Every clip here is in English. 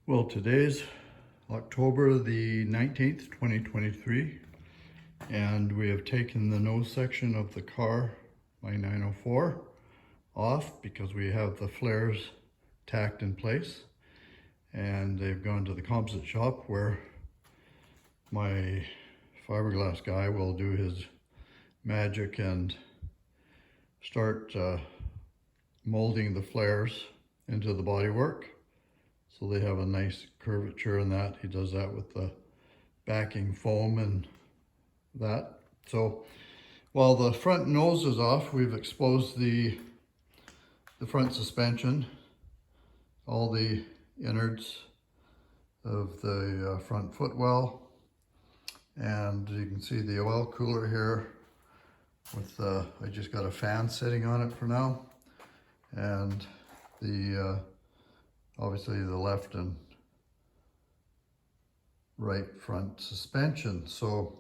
Well, today's October the 19th, 2023, and we have taken the nose section of the car, my 904, off because we have the flares tacked in place, and they've gone to the composite shop where my fiberglass guy will do his magic and start molding the flares into the bodywork. So they have a nice curvature in that. He does that with the backing foam and that. So while the front nose is off, we've exposed the front suspension, all the innards of the front footwell. And you can see the oil cooler here with, I just got a fan sitting on it for now. And the obviously the left and right front suspension. So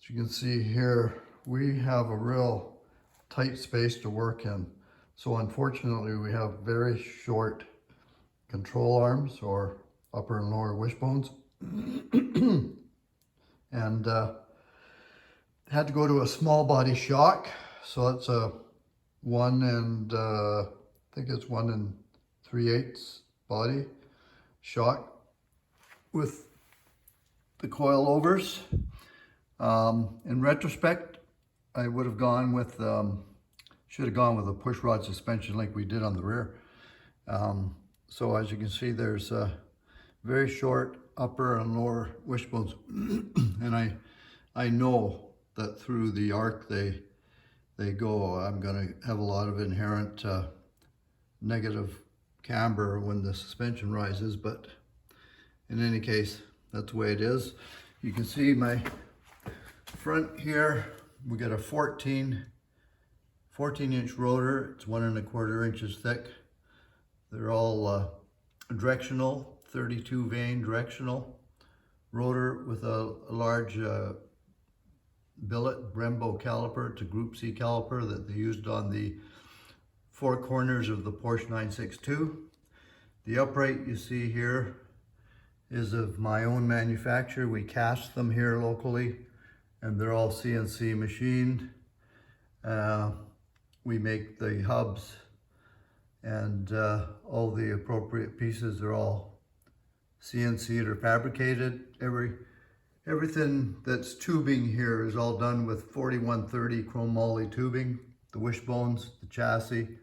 as you can see here, we have a real tight space to work in. So unfortunately, we have very short control arms or upper and lower wishbones. And had to go to a small body shock. So that's a 1 and I think it's 1 3/8 body shock with the coilovers. In retrospect, I would have gone with, should have gone with a push rod suspension like we did on the rear. So as you can see, there's a very short upper and lower wishbones. And I know that through the arc they go, I'm gonna have a lot of inherent negative camber when the suspension rises, but in any case, that's the way it is. You can see my front here, we got a 14-inch rotor. It's 1 1/4 inches thick. They're all directional, 32 vane directional rotor with a large billet Brembo caliper. It's a Group C caliper that they used on the 4 corners of the Porsche 962. The upright you see here is of my own manufacture. We cast them here locally, and they're all CNC machined. We make the hubs and all the appropriate pieces are all CNC'd or fabricated. Everything that's tubing here is all done with 4130 chrome moly tubing, the wishbones, the chassis,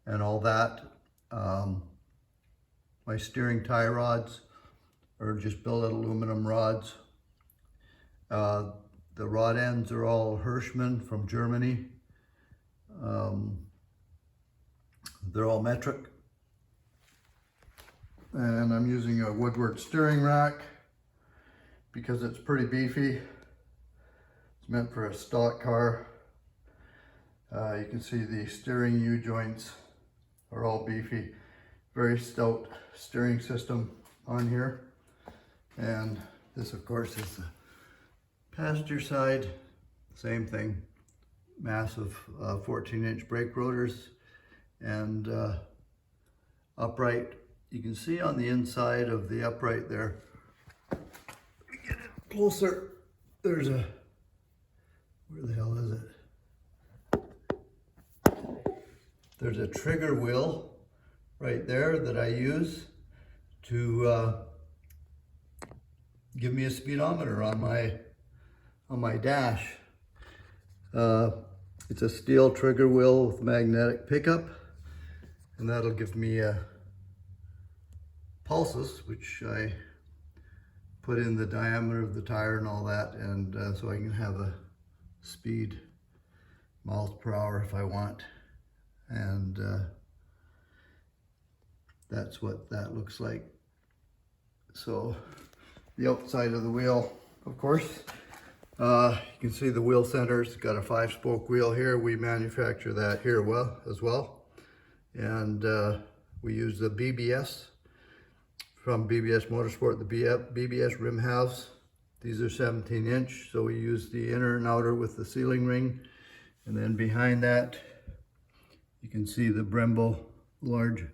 and all that. My steering tie rods are just billet aluminum rods. The rod ends are all Hirschmann from Germany. They're all metric. And I'm using a woodwork steering rack because it's pretty beefy. It's meant for a stock car. You can see the steering U-joints are all beefy. Very stout steering system on here. And this, of course, is the passenger side. Same thing. Massive 14-inch brake rotors and upright. You can see on the inside of the upright there, get it closer, there's a, where the hell is it? There's a trigger wheel right there that I use to give me a speedometer on my dash. It's a steel trigger wheel with magnetic pickup, and that'll give me pulses, which I put in the diameter of the tire and all that, and so I can have a speed miles per hour if I want. And that's what that looks like. So the outside of the wheel, of course, you can see the wheel centers. Got a 5-spoke wheel here. We manufacture that here as well. And we use the BBS from BBS Motorsport, the BBS rim halves. These are 17-inch, so we use the inner and outer with the sealing ring. And then behind that, you can see the Brembo, large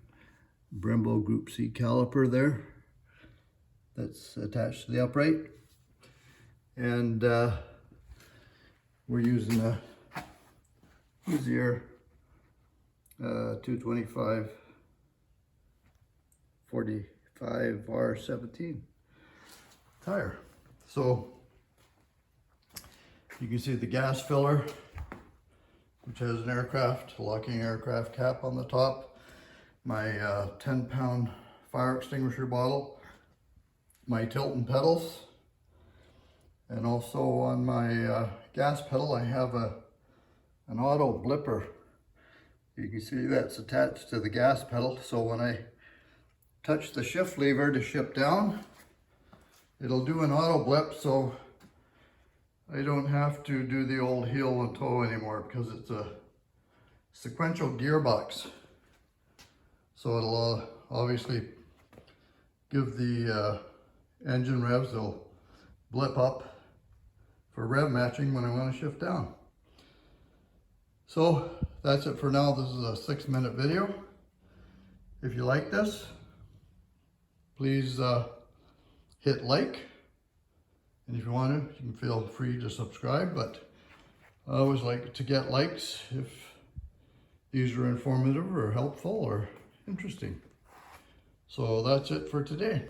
Brembo Group C caliper there. that's attached to the upright. And we're using a easier 225 45 R17 tire. So you can see the gas filler, which has an aircraft, locking aircraft cap on the top, my 10-pound fire extinguisher bottle, my tilting pedals, and also on my gas pedal I have an auto blipper. You can see that's attached to the gas pedal, so when I touch the shift lever to shift down, it'll do an auto blip, so I don't have to do the old heel and toe anymore because it's a sequential gearbox. So it'll obviously give the engine revs, they'll blip up for rev matching when I want to shift down. So that's it for now. This is a 6-minute video. If you like this, please hit like. And if you want to, you can feel free to subscribe, but I always like to get likes if these are informative or helpful or interesting. So that's it for today.